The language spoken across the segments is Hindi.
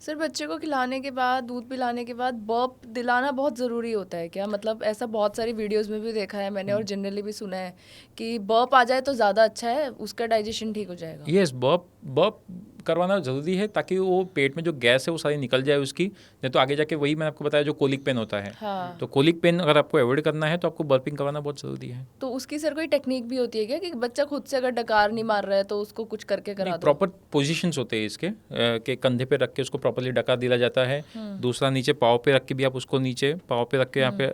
सर बच्चे को खिलाने के बाद, दूध पिलाने के बाद बर्प दिलाना बहुत ज़रूरी होता है क्या? मतलब ऐसा बहुत सारी वीडियोस में भी देखा है मैंने और जनरली भी सुना है कि बर्प आ जाए तो ज़्यादा अच्छा है, उसका डाइजेशन ठीक हो जाएगा। यस, बर्प बर्प करवाना ज़रूरी है ताकि वो पेट में जो गैस है वो सारी निकल जाए उसकी। नहीं तो आगे जाके वही मैंने आपको बताया जो कोलिक पेन होता है। हाँ, तो कोलिक पेन अगर आपको अवॉइड करना है तो आपको बर्पिंग करवाना बहुत ज़रूरी है। तो उसकी सर कोई टेक्निक भी होती है क्या कि बच्चा खुद से अगर डकार नहीं मार रहा है तो उसको कुछ करके नहीं, करा दो? प्रॉपर पोजीशंस होते हैं इसके कि कंधे पे रख के उसको प्रॉपरली डका दिला जाता है। दूसरा नीचे पाँव पे रख के भी आप उसको नीचे पाँव पे रख के यहाँ पे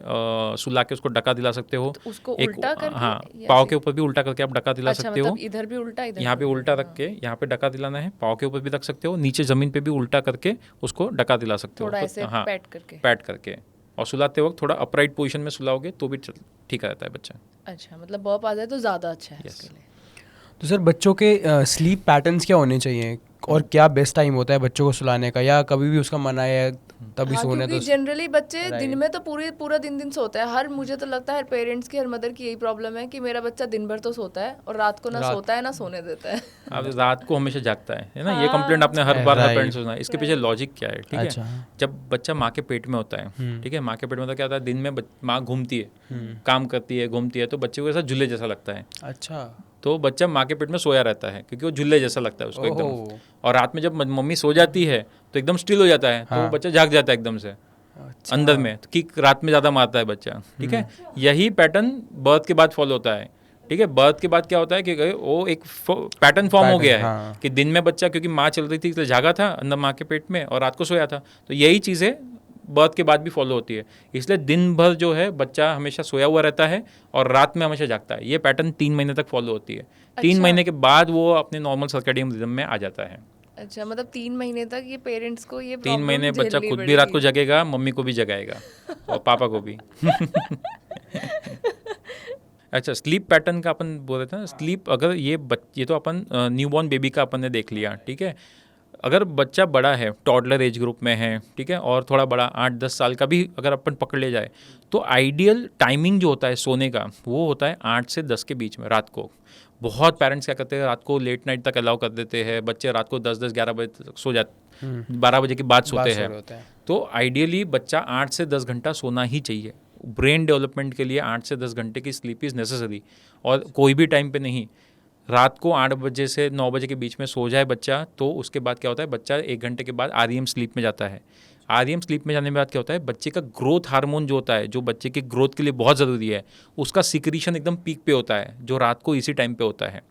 सुला के उसको डका दिला सकते हो। तो उसको एक उल्टा करके हाँ, या पाँव के सीधा? ऊपर भी उल्टा करके आप डका दिला अच्छा, सकते हो। मतलब इधर भी उल्टा, इधर यहाँ भी पे उल्टा रख के यहाँ पे डका दिलाना है, पाँव के ऊपर भी रख सकते हो, नीचे ज़मीन पे भी उल्टा करके उसको डका दिला सकते हो। थोड़ा तो ऐसे हाँ, पैट करके। पैट करके। और सुलाते वक्त थोड़ा अपराइट पोजीशन में सुलाओगे तो भी ठीक रहता है बच्चा। अच्छा, मतलब बर्प आ जाए तो ज़्यादा अच्छा है Yes. उसके लिए। तो सर बच्चों के स्लीप पैटर्न्स क्या होने चाहिए और क्या बेस्ट टाइम होता है बच्चों को सुलाने का, या कभी भी उसका मन आए तभी हाँ, सोने क्योंकि तो जनरली बच्चे Right. दिन में तो पूरा दिन सोते हैं। हर मुझे तो लगता है हर पेरेंट्स की, हर मदर की यही प्रॉब्लम है कि मेरा बच्चा दिन भर तो सोता है और रात को ना रात- सोता है ना सोने देता है। अब रात को हमेशा जागता है ना। ये हाँ, कंप्लेंट आपने हर बार हर Right. पेरेंट्स सुना है। इसके पीछे लॉजिक क्या है, ठीक है? अच्छा। जब बच्चा माँ के पेट में होता है, ठीक है, माँ के पेट में तो क्या होता है, दिन में माँ घूमती है, काम करती है, घूमती है, तो बच्चे को ऐसा झूले जैसा लगता है। अच्छा। तो बच्चा माँ के पेट में सोया रहता है क्योंकि वो झूले जैसा लगता है उसको एकदम। ओह। और रात में जब मम्मी सो जाती है तो एकदम स्टिल हो जाता है, तो वो हाँ। बच्चा जाग जाता है एकदम से अच्छा। अंदर में, कि रात में ज़्यादा मारता है बच्चा, ठीक है। यही पैटर्न बर्थ के बाद फॉलो होता है, ठीक है। बर्थ के बाद क्या होता है कि वो एक पैटर्न फॉर्म हो गया है, हाँ। कि दिन में बच्चा क्योंकि माँ चल रही थी इसलिए जागा था अंदर माँ के पेट में, और रात को सोया था। तो यही चीज़ें बर्थ के बाद भी फॉलो होती है। इसलिए दिन भर जो है बच्चा हमेशा सोया हुआ रहता है और रात में हमेशा जागता है। ये पैटर्न 3 महीने तक फॉलो होती है। 3 अच्छा। महीने के बाद वो अपने नॉर्मल सर्केडियम रिदम में आ जाता है। अच्छा, मतलब 3 महीने तक ये पेरेंट्स को ये 3 प्रॉब्लम महीने बच्चा झेलनी खुद भी रात को पड़ेगी। जगेगा, मम्मी को भी जगाएगा और पापा को भी। अच्छा, स्लीप पैटर्न का अपन बोल रहे थे ना। स्लीप अगर ये तो अपन न्यूबॉर्न बेबी का अपन ने देख लिया, ठीक है। अगर बच्चा बड़ा है, टॉडलर एज ग्रुप में है, ठीक है, और थोड़ा बड़ा 8-10 साल का भी अगर अपन पकड़ ले जाए, तो आइडियल टाइमिंग जो होता है सोने का वो होता है 8 से 10 के बीच में रात को। बहुत पेरेंट्स क्या करते हैं, रात को लेट नाइट तक अलाउ कर देते हैं, बच्चे रात को 10-11 बजे तक सो जाते, 12 बजे के बाद सोते हैं। तो आइडियली बच्चा 8 से 10 घंटा सोना ही चाहिए। ब्रेन डेवलपमेंट के लिए 8 से 10 घंटे की स्लीप इज़ नेसेसरी। और कोई भी टाइम पे नहीं, रात को 8 बजे से 9 बजे के बीच में सो जाए बच्चा, तो उसके बाद क्या होता है, बच्चा 1 घंटे के बाद REM स्लीप में जाता है। REM स्लीप में जाने के बाद क्या होता है, बच्चे का ग्रोथ हार्मोन जो होता है, जो बच्चे की ग्रोथ के लिए बहुत ज़रूरी है, उसका सिक्रीशन एकदम पीक पे होता है, जो रात को इसी टाइम पे होता है।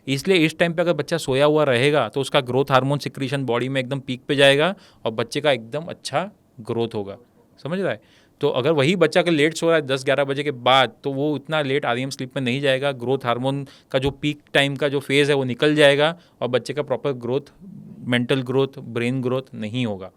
इसलिए इस टाइम पे अगर बच्चा सोया हुआ रहेगा तो उसका ग्रोथ हार्मोन सिक्रीशन बॉडी में एकदम पीक पे जाएगा और बच्चे का एकदम अच्छा ग्रोथ होगा। समझ रहा है? तो अगर वही बच्चा अगर लेट सो रहा है 10-11 बजे के बाद, तो वो इतना लेट REM स्लीप में नहीं जाएगा। ग्रोथ हार्मोन का जो पीक टाइम का जो फेज़ है वो निकल जाएगा और बच्चे का proper growth, mental growth, brain growth नहीं होगा,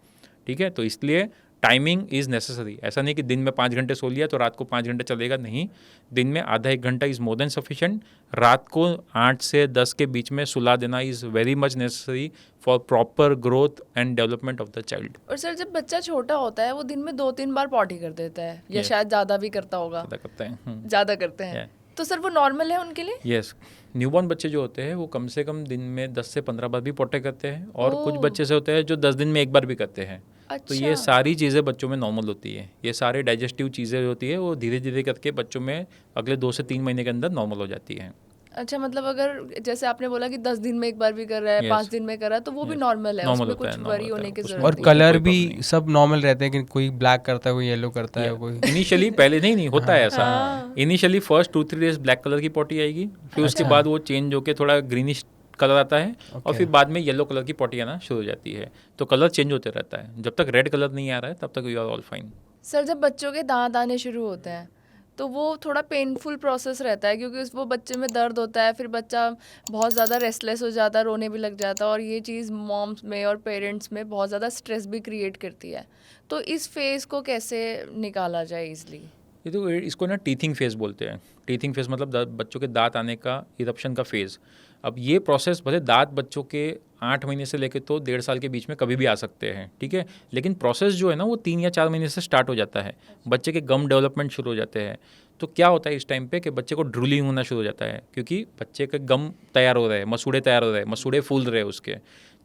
ठीक है। तो इसलिए टाइमिंग इज़ नेसेसरी। ऐसा नहीं कि दिन में 5 घंटे सो लिया तो रात को 5 घंटे चलेगा, नहीं। दिन में आधा 1 घंटा इज़ मोर देन सफिशेंट। रात को 8 से 10 के बीच में सुला देना is very much necessary for proper growth and development of the child. और सर जब बच्चा छोटा होता है वो दिन में 2-3 बार पॉटी कर देता है, या शायद ज़्यादा भी करता होगा। ज़्यादा करते हैं। ज़्यादा करते हैं, तो सर वो नॉर्मल है उनके लिए? यस, न्यूबॉर्न बच्चे जो होते हैं वो कम से कम दिन में 10 से 15 बार भी पोटे करते हैं, और कुछ बच्चे से होते हैं जो 10 दिन में 1 बार भी करते हैं। तो ये सारी चीज़ें बच्चों में नॉर्मल होती है। ये सारे डाइजेस्टिव चीज़ें होती है वो धीरे धीरे करके बच्चों में अगले 2 से 3 महीने के अंदर नॉर्मल हो जाती है। अच्छा, मतलब अगर जैसे आपने बोला कि 10 दिन में 1 बार भी कर रहा है, Yes. 5 दिन में कर रहा है, तो वो भी Yes. नॉर्मल है, Normal उसमें होता है, कुछ normal वरी होता है, होने की उसमें जरूरत और नहीं है। कलर कोई भी प्रॉब्लम नहीं। सब नॉर्मल रहते हैं कि कोई ब्लैक करता है, कोई येलो करता है, कोई इनिशियली पहले नहीं होता है ऐसा। हाँ। Initially first 2-3 days black colour की पॉटी आएगी, फिर उसके बाद वो चेंज होकर थोड़ा ग्रीनिश कलर आता है, और फिर बाद में येलो कलर की पॉटी आना शुरू हो जाती है। तो कलर चेंज होते रहता है। जब तक रेड कलर नहीं आ रहा है तब तक you are all fine. Sir जब बच्चों के दांत आने शुरू होते हैं तो वो थोड़ा पेनफुल प्रोसेस रहता है, क्योंकि वो बच्चे में दर्द होता है, फिर बच्चा बहुत ज़्यादा रेस्टलेस हो जाता है, रोने भी लग जाता है, और ये चीज़ मॉम्स में और पेरेंट्स में बहुत ज़्यादा स्ट्रेस भी क्रिएट करती है। तो इस फेज़ को कैसे निकाला जाए ईजिली? ये तो इसको ना टीथिंग फेज़ बोलते हैं। टीथिंग फेज़ मतलब बच्चों के दांत आने का, इरप्शन का फेज़। अब ये प्रोसेस भले दांत बच्चों के 8 महीने से लेकर तो 1.5 साल के बीच में कभी भी आ सकते हैं, ठीक है। लेकिन प्रोसेस जो है ना वो 3 या 4 महीने से स्टार्ट हो जाता है। बच्चे के गम डेवलपमेंट शुरू हो जाते हैं। तो क्या होता है इस टाइम पे कि बच्चे को ड्रूलिंग होना शुरू हो जाता है, क्योंकि बच्चे के गम तैयार हो रहे हैं, मसूड़े तैयार हो रहे हैं, मसूड़े फूल रहे हैं उसके।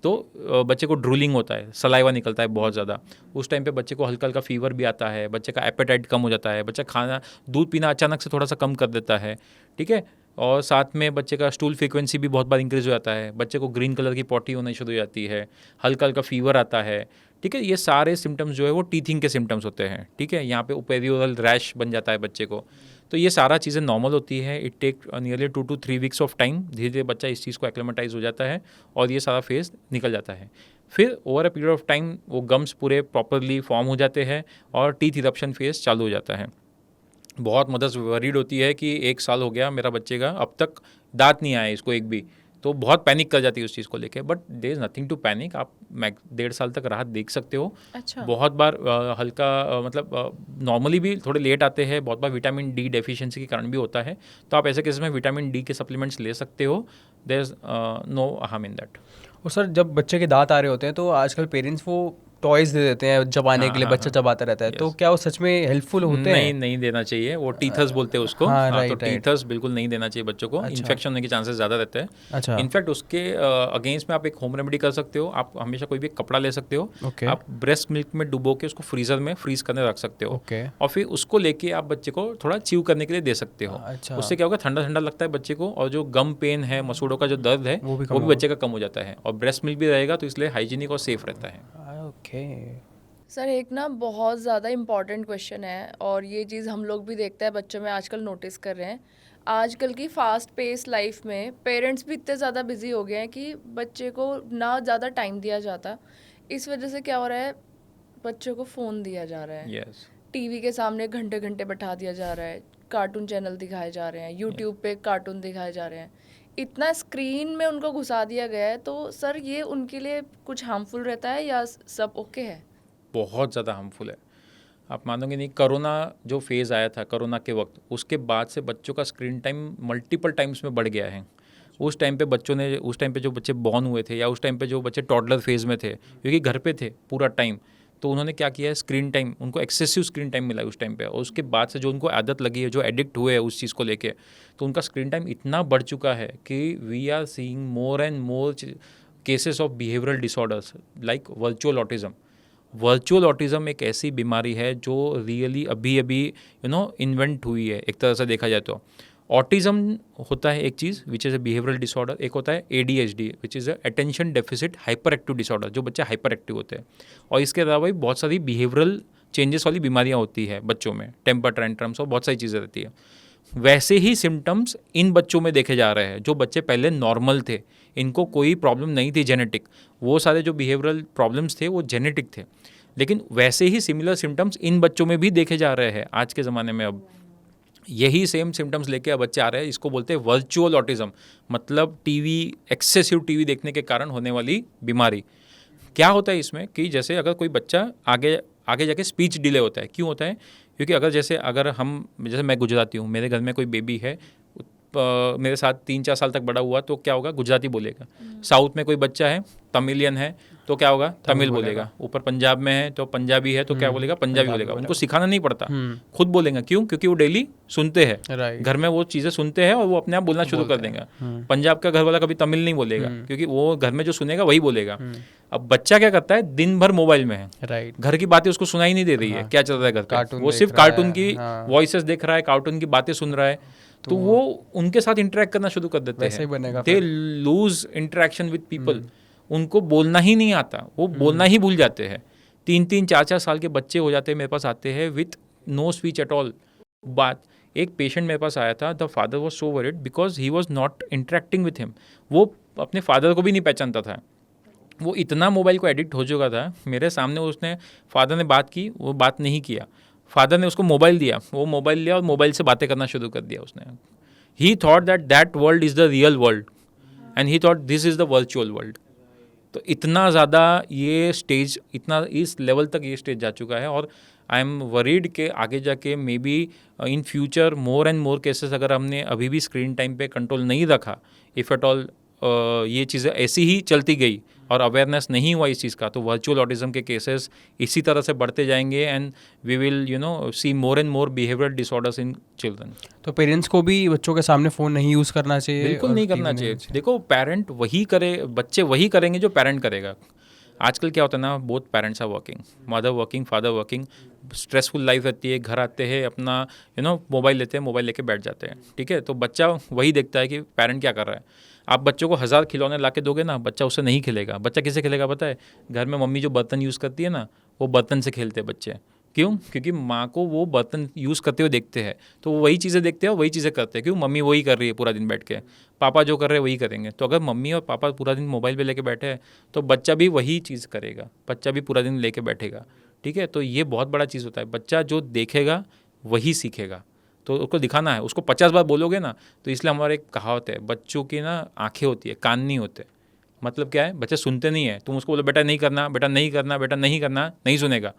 तो बच्चे को ड्रूलिंग होता है, सलाइवा निकलता है बहुत ज़्यादा। उस टाइम पे बच्चे को हल्का हल्का फीवर भी आता है, बच्चे का एपेटाइट कम हो जाता है, बच्चा खाना दूध पीना अचानक से थोड़ा सा कम कर देता है, ठीक है। और साथ में बच्चे का स्टूल फ्रीक्वेंसी भी बहुत बार इंक्रीज़ हो जाता है, बच्चे को ग्रीन कलर की पॉटी होनी शुरू हो जाती है, हल्का हल्का फीवर आता है, ठीक है। ये सारे सिम्टम्स जो है वो टीथिंग के सिम्टम्स होते हैं, ठीक है। यहाँ पे पेरियोरल रैश बन जाता है बच्चे को। तो ये सारा चीज़ें नॉर्मल होती है। It take nearly 2 to 3 weeks of time. धीरे धीरे बच्चा इस चीज़ को एक्लेमेटाइज हो जाता है और ये सारा फेज निकल जाता है। फिर over a period of time वो गम्स पूरे प्रॉपरली फॉर्म हो जाते हैं और टीथ इरप्शन फेज चालू हो जाता है। बहुत मदर्स वरीड होती है कि 1 साल हो गया मेरा बच्चे का, अब तक दांत नहीं आया इसको एक भी, तो बहुत पैनिक कर जाती है उस चीज़ को लेके। But there is nothing to panic. आप 1.5 साल तक राहत देख सकते हो। अच्छा। बहुत बार हल्का मतलब नॉर्मली भी थोड़े लेट आते हैं, बहुत बार विटामिन डी डेफिशिएंसी के कारण भी होता है। तो आप ऐसे केसेस में विटामिन डी के सप्लीमेंट्स ले सकते हो। There is no harm in that. और सर जब बच्चे के दांत आ रहे होते हैं तो आजकल पेरेंट्स वो टॉयज दे देते हैं चबाने के लिए, बच्चा चबाता रहता है, तो क्या वो सच में हेल्पफुल होते हैं? नहीं देना चाहिए। वो टीथस बोलते हैं उसको। हाँ, तो राइट। टीथस बिल्कुल नहीं देना चाहिए बच्चों को। इन्फेक्शन होने के चांसेस ज़्यादा रहते हैं। अच्छा। इनफैक्ट उसके अगेंस्ट में आप एक होम रेमेडी कर सकते हो। आप हमेशा कोई भी कपड़ा ले सकते हो, ओके। आप ब्रेस्ट मिल्क में डुबो के उसको फ्रीजर में फ्रीज करने रख सकते हो, ओके। और फिर उसको लेके आप बच्चे को थोड़ा च्यू करने के लिए दे सकते हो। अच्छा। उससे क्या होगा, ठंडा ठंडा लगता है बच्चे को, और जो गम पेन है, मसूड़ों का जो दर्द है, वो भी वो भी बच्चे का कम हो जाता है। और ब्रेस्ट मिल्क भी रहेगा तो इसलिए हाइजीनिक और सेफ रहता है। ओके। सर एक ना बहुत ज़्यादा इम्पॉर्टेंट क्वेश्चन है, और ये चीज़ हम लोग भी देखते हैं बच्चों में आजकल नोटिस कर रहे हैं। आजकल की फास्ट पेस लाइफ में पेरेंट्स भी इतने ज़्यादा बिजी हो गए हैं कि बच्चे को ना ज़्यादा टाइम दिया जाता। इस वजह से क्या हो रहा है, बच्चों को फ़ोन दिया जा रहा है, यस। टीवी के सामने घंटे घंटे बैठा दिया जा रहा है, कार्टून चैनल दिखाए जा रहे हैं, यूट्यूब पे कार्टून दिखाए जा रहे हैं, इतना स्क्रीन में उनको घुसा दिया गया है। तो सर ये उनके लिए कुछ हार्मफुल रहता है या सब ओके है? बहुत ज़्यादा हार्मफुल है। आप मानोगे नहीं, कोरोना जो फेज़ आया था कोरोना के वक्त, उसके बाद से बच्चों का स्क्रीन टाइम मल्टीपल टाइम्स में बढ़ गया है। उस टाइम पे जो बच्चे बॉर्न हुए थे, या उस टाइम पे जो बच्चे टॉडलर फेज़ में थे, क्योंकि घर पे थे पूरा टाइम, तो उन्होंने क्या किया है, स्क्रीन टाइम, उनको एक्सेसिव स्क्रीन टाइम मिला है उस टाइम पे। और उसके बाद से जो उनको आदत लगी है, जो एडिक्ट हुए हैं उस चीज़ को लेके, तो उनका स्क्रीन टाइम इतना बढ़ चुका है कि we are seeing more and more cases of behavioural disorders like virtual autism. Virtual autism एक ऐसी बीमारी है जो रियली अभी इन्वेंट हुई है एक तरह से देखा जाए तो। ऑटिज़म होता है एक चीज़ which is a behavioural disorder, एक होता है ADHD which is a attention deficit hyperactive disorder, जो बच्चे हाइपर एक्टिव होते हैं। और इसके अलावा भी बहुत सारी बिहेवियरल चेंजेस वाली बीमारियाँ होती है बच्चों में, टेम्पर टैंट्रम्स और बहुत सारी चीज़ें रहती है। वैसे ही सिम्टम्स इन बच्चों में देखे जा रहे हैं जो बच्चे पहले नॉर्मल थे, इनको कोई प्रॉब्लम नहीं थी जेनेटिक। वो सारे जो बिहेवियरल प्रॉब्लम्स थे वो जेनेटिक थे, लेकिन वैसे ही सिमिलर सिम्टम्स इन बच्चों में भी देखे जा रहे हैं आज के ज़माने में। अब यही सेम सिम्टम्स लेके अब बच्चे आ रहे हैं। इसको बोलते हैं वर्चुअल ऑटिज़म, मतलब एक्सेसिव टीवी देखने के कारण होने वाली बीमारी। क्या होता है इसमें कि जैसे अगर कोई बच्चा आगे जाके स्पीच डिले होता है। क्यों होता है? क्योंकि जैसे मैं गुजराती हूँ, मेरे घर में कोई बेबी है, मेरे साथ 3-4 साल तक बड़ा हुआ, तो क्या होगा, गुजराती बोलेगा। साउथ में कोई बच्चा है, तमिलियन है, तो क्या होगा, तमिल बोलेगा। ऊपर पंजाब में है तो पंजाबी है, तो क्या बोलेगा, पंजाबी बोलेगा। उनको सिखाना नहीं पड़ता, खुद बोलेंगे। क्यों? क्योंकि वो डेली सुनते हैं, घर में वो चीज़ें सुनते हैं और वो अपने आप बोलना शुरू कर देंगे। पंजाब का घर वाला कभी तमिल नहीं बोलेगा, क्योंकि वो घर में जो सुनेगा वही बोलेगा। अब बच्चा क्या करता है, दिन भर मोबाइल में है, घर की बातें उसको सुनाई नहीं दे रही है, क्या चल रहा है घर पे, वो सिर्फ कार्टून की वॉइसेस देख रहा है, कार्टून की बातें सुन रहा है, तो वो उनके साथ इंटरेक्ट करना शुरू कर देते हैं। They lose interaction with people. उनको बोलना ही नहीं आता, वो बोलना ही भूल जाते हैं। 3-3, 4-4 साल के बच्चे हो जाते हैं, मेरे पास आते हैं with no speech at all. एक पेशेंट मेरे पास आया था, the father was so worried because he was not interacting with him. वो अपने फादर को भी नहीं पहचानता था, वो इतना मोबाइल को एडिक्ट हो चुका था। मेरे सामने उसने, फादर ने बात की, वो बात नहीं किया। फादर ने उसको मोबाइल दिया, वो मोबाइल लिया और मोबाइल से बातें करना शुरू कर दिया उसने। ही thought that world is the real world and he thought this is the virtual world. तो इतना ज़्यादा ये स्टेज, इस लेवल तक ये स्टेज जा चुका है। और आई एम वरीड के आगे जाके may be in future more and more cases, अगर हमने अभी भी स्क्रीन टाइम पे कंट्रोल नहीं रखा, इफ़ एट ऑल ये चीज़ें ऐसी ही चलती गई, और अवेयरनेस नहीं हुआ इस चीज़ का, तो वर्चुअल ऑटिज्म के केसेस इसी तरह से बढ़ते जाएंगे and we will see more and more behavioural disorders in children. तो पेरेंट्स को भी बच्चों के सामने फ़ोन नहीं यूज़ करना चाहिए? बिल्कुल और नहीं टीवी करना चाहिए। देखो, पेरेंट वही करे, बच्चे वही करेंगे जो पेरेंट करेगा। आजकल क्या होता है ना, both parents are working, mother working, father working, stressful life रहती है, घर आते हैं अपना मोबाइल लेते हैं, मोबाइल लेके बैठ जाते हैं, ठीक है। तो बच्चा वही देखता है कि पेरेंट क्या कर रहा है। आप बच्चों को 1000 खिलौने ला के दोगे ना, बच्चा उससे नहीं खेलेगा। बच्चा किससे खेलेगा पता है? घर में मम्मी जो बर्तन यूज़ करती है ना, वो बर्तन से खेलते हैं बच्चे। क्यों? क्योंकि माँ को वो बर्तन यूज़ करते हुए देखते हैं, तो वो वही चीज़ें देखते हैं और वही चीज़ें करते हैं। क्यों? मम्मी वही कर रही है पूरा दिन बैठ के, पापा जो कर रहे हैं वही करेंगे। तो अगर मम्मी और पापा पूरा दिन मोबाइल पे लेके बैठे हैं तो बच्चा भी वही चीज़ करेगा, बच्चा भी पूरा दिन लेके बैठेगा, ठीक है। तो ये बहुत बड़ा चीज़ होता है, बच्चा जो देखेगा वही सीखेगा। तो उसको दिखाना है, उसको 50 बार बोलोगे ना, तो इसलिए हमारे एक कहावत है, बच्चों की ना आँखें होती है, कान नहीं होते। मतलब क्या है? बच्चे सुनते नहीं है, तुम उसको बोलो बेटा नहीं करना, बेटा नहीं करना, बेटा नहीं करना, नहीं सुनेगा।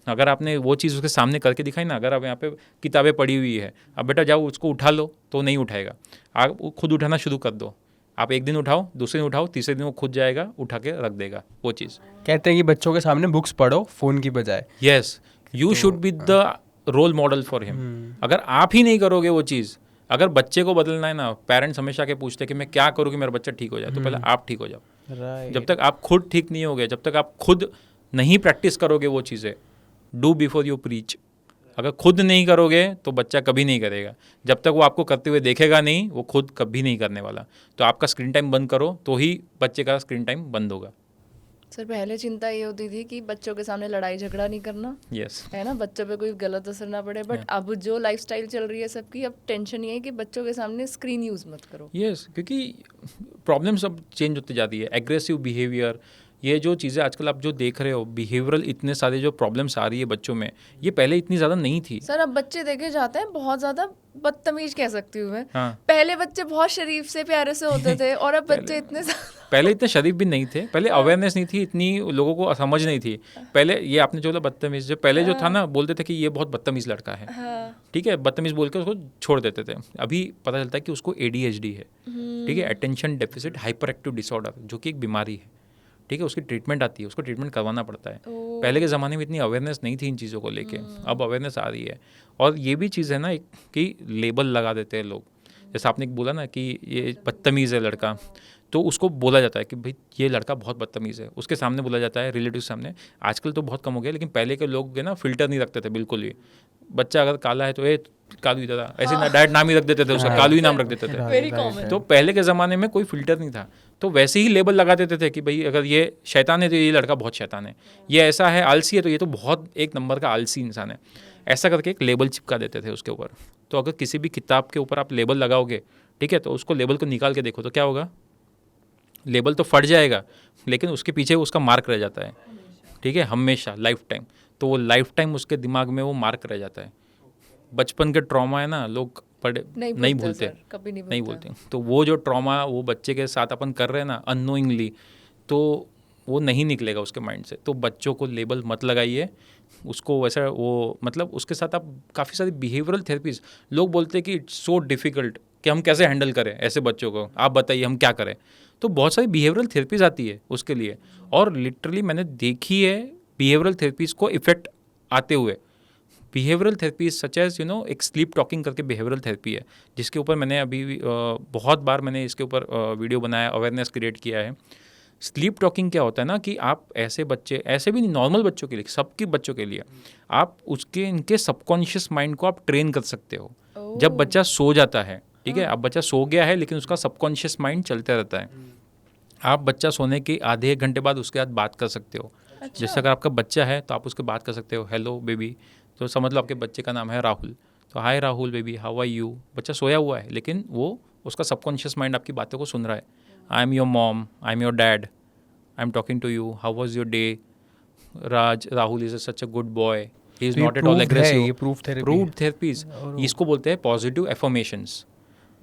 अगर आपने वो चीज़ उसके सामने करके दिखाई ना, अगर आप यहाँ पे किताबें पड़ी हुई है, अब बेटा जाओ उसको उठा लो, तो नहीं उठाएगा। आप खुद उठाना शुरू कर दो, आप एक दिन उठाओ, दूसरे दिन उठाओ, तीसरे दिन वो खुद जाएगा, उठा के रख देगा वो चीज़। कहते हैं कि बच्चों के सामने बुक्स पढ़ो फ़ोन की बजाय। Yes, you should be the role model for him. अगर आप ही नहीं करोगे वो चीज़, अगर बच्चे को बदलना है ना, पेरेंट्स हमेशा के पूछते हैं कि मैं क्या करूँ कि मेरा बच्चा ठीक हो जाए, तो पहले आप ठीक हो जाओ। राइट। जब तक आप खुद ठीक नहीं होगे, जब तक आप खुद नहीं प्रैक्टिस करोगे वो चीज़ें, डू बिफोर यू प्रीच। अगर खुद नहीं करोगे तो बच्चा कभी नहीं करेगा। जब तक वो आपको करते हुए देखेगा नहीं, वो खुद कभी नहीं करने वाला। तो आपका स्क्रीन टाइम बंद करो तो ही बच्चे का स्क्रीन टाइम बंद होगा। सर पहले चिंता ये होती थी कि बच्चों के सामने लड़ाई झगड़ा नहीं करना, यस, है ना, बच्चों पे कोई गलत असर ना पड़े। बट अब जो लाइफस्टाइल चल रही है सबकी, अब टेंशन ये है कि बच्चों के सामने स्क्रीन यूज़ मत करो। यस, क्योंकि प्रॉब्लम्स अब चेंज होती जाती है। एग्रेसिव बिहेवियर, ये जो चीज़ें आजकल आप जो देख रहे हो, बिहेवियरल इतने सारे जो प्रॉब्लम्स आ रही है बच्चों में, ये पहले इतनी ज़्यादा नहीं थी। सर अब बच्चे देखे जाते हैं बहुत ज़्यादा बदतमीज, कह सकती हूँ मैं। हाँ, पहले बच्चे बहुत शरीफ से प्यारे से होते थे और अब बच्चे इतने पहले इतने शरीफ भी नहीं थे, पहले अवेयरनेस नहीं थी इतनी, लोगों को समझ नहीं थी। पहले ये आपने जो बोला बदतमीज, जो पहले जो था ना, बोलते थे कि ये बहुत बदतमीज लड़का है, हाँ, ठीक है, बदतमीज बोल के उसको छोड़ देते थे। अभी पता चलता है कि उसको ADHD है, ठीक है, attention deficit hyperactive disorder, जो कि एक बीमारी है, ठीक है। उसकी ट्रीटमेंट आती है, उसको ट्रीटमेंट करवाना पड़ता है। ओ। पहले के ज़माने में इतनी अवेयरनेस नहीं थी इन चीज़ों को लेके, अब अवेयरनेस आ रही है। और ये भी चीज़ है ना कि लेबल लगा देते हैं लोग। जैसे आपने बोला ना कि ये बदतमीज़ है लड़का, तो उसको बोला जाता है कि भाई ये लड़का बहुत बदतमीज़ है, उसके सामने बोला जाता है, रिलेटिव सामने। आजकल तो बहुत कम हो गया, लेकिन पहले के लोग ना फिल्टर नहीं रखते थे बिल्कुल ही। बच्चा अगर काला है तो ए कालू ही दादा, ऐसे ना डायरेक्ट नाम ही रख देते थे उसका, कालू ही नाम रख देते थे। Very common. तो पहले के ज़माने में कोई फिल्टर नहीं था, तो वैसे ही लेबल लगा देते थे कि भाई अगर ये शैतान है तो ये लड़का बहुत शैतान है, ये ऐसा है आलसी है तो ये तो बहुत एक नंबर का आलसी इंसान है, ऐसा करके एक लेबल चिपका देते थे उसके ऊपर। तो अगर किसी भी किताब के ऊपर आप लेबल लगाओगे, ठीक है, तो उसको लेबल को निकाल के देखो तो क्या होगा, लेबल तो फट जाएगा लेकिन उसके पीछे उसका मार्क रह जाता है, ठीक है, हमेशा लाइफ टाइम। तो वो लाइफ टाइम उसके दिमाग में वो मार्क रह जाता है। बचपन के ट्रॉमा है ना, लोग नहीं भूलते, सर, कभी नहीं बोलते। तो वो जो ट्रॉमा वो बच्चे के साथ अपन कर रहे हैं ना अननोइंगली, तो वो नहीं निकलेगा उसके माइंड से। तो बच्चों को लेबल मत लगाइए, उसको वैसा वो मतलब उसके साथ आप काफ़ी सारी बिहेवियरल थेरेपीज, लोग बोलते हैं कि इट्स सो डिफ़िकल्ट कि हम कैसे हैंडल करें ऐसे बच्चों को, आप बताइए हम क्या करें। तो बहुत सारी बिहेवियरल थेरेपीज आती है उसके लिए, और लिटरली मैंने देखी है बिहेवियरल थेरेपीज को इफ़ेक्ट आते हुए। बिहेवियरल थेरेपी सच एज एक स्लीप टॉकिंग करके बिहेवियरल थेरेपी है, जिसके ऊपर मैंने अभी बहुत बार मैंने इसके ऊपर वीडियो बनाया, अवेयरनेस क्रिएट किया है। स्लीप टॉकिंग क्या होता है ना कि आप ऐसे बच्चे, ऐसे भी नहीं, नॉर्मल बच्चों के लिए, सबके बच्चों के लिए आप इनके सबकॉन्शियस माइंड को आप ट्रेन कर सकते हो। जब बच्चा सो जाता है, ठीक है, अब बच्चा सो गया है लेकिन उसका सबकॉन्शियस माइंड चलते रहता है, आप बच्चा सोने के आधे एक घंटे बाद उसके साथ बात कर सकते हो। जैसे अगर आपका बच्चा है तो आप उसके बात कर सकते हो, हेलो बेबी, तो समझ लो आपके बच्चे का नाम है राहुल, तो hi Rahul baby, how are you. बच्चा सोया हुआ है लेकिन वो उसका सबकॉन्शियस माइंड आपकी बातों को सुन रहा है। I am your mom, I am your dad, I am talking to you, how was your day, Rahul is such a good boy, he is not at all aggressive. ये प्रूफ थेरेपीज, इसको बोलते हैं पॉजिटिव एफर्मेशंस।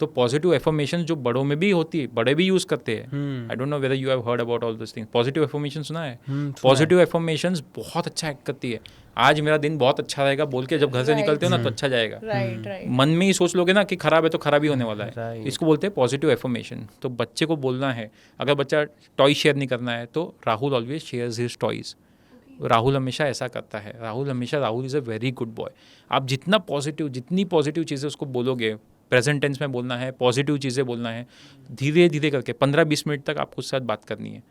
तो पॉजिटिव एफर्मेशन जो बड़ों में भी होती है, बड़े भी यूज़ करते हैं. I don't know whether you have heard about all this things. Positive affirmation सुना है? पॉजिटिव एफर्मेशंस बहुत अच्छा एक्ट करती है. आज मेरा दिन बहुत अच्छा रहेगा बोल के जब घर से निकलते हो ना तो अच्छा जाएगा. राइट. मन में ही सोच लोगे ना कि खराब है तो खराब ही होने वाला है. Right. इसको बोलते हैं पॉजिटिव एफर्मेशन. तो बच्चे को बोलना है, अगर बच्चा टॉय शेयर नहीं करना है तो Rahul always shares his toys. Rahul हमेशा ऐसा करता है. Rahul is a very good boy. आप जितनी पॉजिटिव चीज़ें उसको बोलोगे, प्रेजेंट टेंस में बोलना है, पॉजिटिव चीज़ें बोलना है, धीरे धीरे करके 15-20 मिनट तक आपको उसके साथ बात करनी है.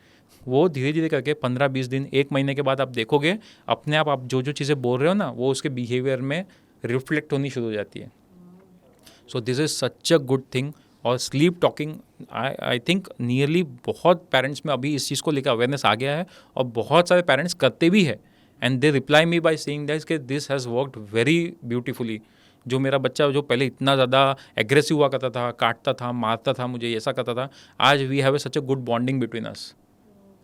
वो धीरे धीरे करके 15-20 दिन, 1 महीने के बाद आप देखोगे अपने आप जो चीज़ें बोल रहे हो ना वो उसके बिहेवियर में रिफ्लेक्ट होनी शुरू हो जाती है. So this is such a good thing. और sleep talking I think nearly बहुत पेरेंट्स में अभी इस चीज़ को लेकर अवेयरनेस आ गया है और बहुत सारे पेरेंट्स करते भी है. And they reply me by saying that कि this has worked very beautifully. जो मेरा बच्चा जो पहले इतना ज़्यादा एग्रेसिव हुआ करता था, काटता था, मारता था, मुझे ऐसा करता था, आज we have such a good bonding between us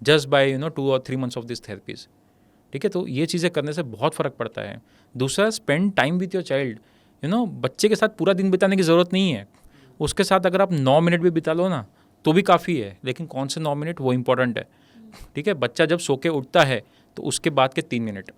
just by 2 or 3 months of this therapies. ठीक है, तो ये चीज़ें करने से बहुत फ़र्क पड़ता है. दूसरा, spend time with your child. बच्चे के साथ पूरा दिन बिताने की ज़रूरत नहीं है. उसके साथ अगर आप 9 मिनट भी बिता लो ना तो भी काफ़ी है. लेकिन कौन से 9 मिनट वो इंपॉर्टेंट है. ठीक है, बच्चा जब सो के उठता है तो उसके बाद के 3 मिनट.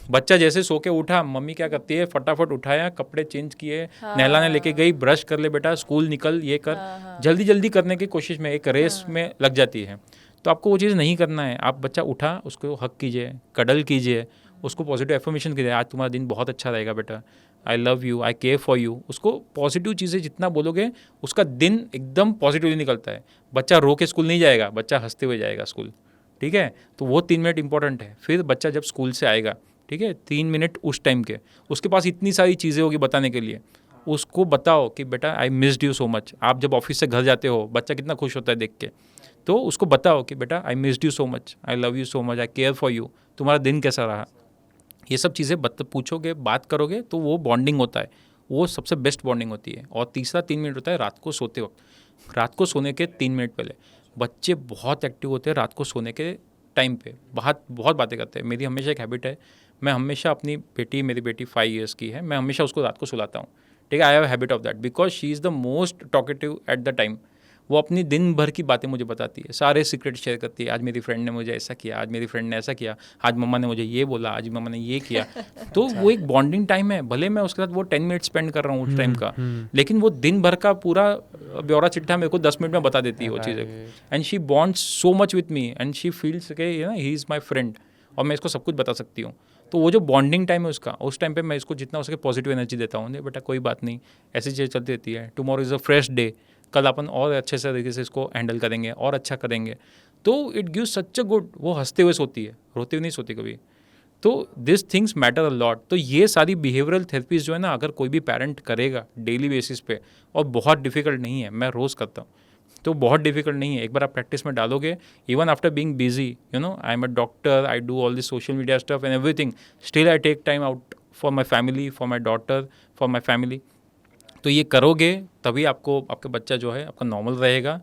बच्चा जैसे सो के उठा, मम्मी क्या करती है, फटाफट उठाया, कपड़े चेंज किए, नहलाने लेके गई, ब्रश कर ले बेटा, स्कूल निकल, ये कर, जल्दी जल्दी करने की कोशिश में, एक रेस में लग जाती है. तो आपको वो चीज़ नहीं करना है. आप बच्चा उठा, उसको हक कीजिए, कडल कीजिए, उसको पॉजिटिव एफर्मेशन कीजिए. आज तुम्हारा दिन बहुत अच्छा रहेगा बेटा, I love you, I care for you. उसको पॉजिटिव चीज़ें जितना बोलोगे उसका दिन एकदम पॉजिटिवली निकलता है. बच्चा रो के स्कूल नहीं जाएगा, बच्चा हंसते हुए जाएगा स्कूल. ठीक है, तो वो 3 मिनट इंपॉर्टेंट है. फिर बच्चा जब स्कूल से आएगा, ठीक है, 3 मिनट उस टाइम के, उसके पास इतनी सारी चीज़ें होगी बताने के लिए. उसको बताओ कि बेटा I missed you so much. आप जब ऑफिस से घर जाते हो बच्चा कितना खुश होता है देख के. तो उसको बताओ कि बेटा I missed you so much, I love you so much, I care for you, तुम्हारा दिन कैसा रहा. ये सब चीज़ें पूछोगे, बात करोगे तो वो बॉन्डिंग होता है. वो सबसे बेस्ट बॉन्डिंग होती है. और तीसरा 3 मिनट होता है रात को सोते वक्त. रात को सोने के 3 मिनट पहले बच्चे बहुत एक्टिव होते हैं. रात को सोने के टाइम पे बहुत बातें करते हैं. मेरी हमेशा एक हैबिट है, मैं हमेशा अपनी बेटी, मेरी बेटी 5 years की है, मैं हमेशा उसको रात को सुलाता हूँ. ठीक है, I have habit of that because she is the most talkative at the time. वो अपनी दिन भर की बातें मुझे बताती है, सारे सीक्रेट शेयर करती है. आज मेरी फ्रेंड ने मुझे ऐसा किया, आज मेरी फ्रेंड ने ऐसा किया, आज मम्मा ने मुझे ये बोला, आज मम्मा ने ये किया. तो वो एक बॉन्डिंग टाइम है. भले मैं उसके साथ वो 10 मिनट स्पेंड कर रहा हूँ उस टाइम का, लेकिन वो दिन भर का पूरा ब्यौरा चिट्ठा मेरे को 10 मिनट में बता देती है वो चीज़ें. And she bonds so much with me and she feels के ही इज़ माई फ्रेंड और मैं इसको सब कुछ बता सकती हूँ. तो वो जो बॉन्डिंग टाइम है उसका, उस टाइम पे मैं इसको जितना हो सके पॉजिटिव एनर्जी देता हूँ. नहीं बेटा कोई बात नहीं, ऐसी चीज़ें चलती रहती है. Tomorrow is a fresh day. कल अपन और अच्छे से तरीके से इसको हैंडल करेंगे और अच्छा करेंगे. तो it gives such a good. वो हंसते हुए सोती है, रोते हुए नहीं सोती कभी. तो this things matter a lot. तो ये सारी बिहेवियरल थेरेपीज जो है ना, अगर कोई भी पेरेंट करेगा डेली बेसिस पे, और बहुत डिफिकल्ट नहीं है, मैं रोज़ करता हूँ, तो बहुत डिफिकल्ट नहीं है. एक बार आप प्रैक्टिस में डालोगे, even after being busy, I am a doctor, I do all this social media stuff and everything, still I take time out for my family, for my daughter, for my family. तो ये करोगे तभी आपको आपका बच्चा जो है आपका नॉर्मल रहेगा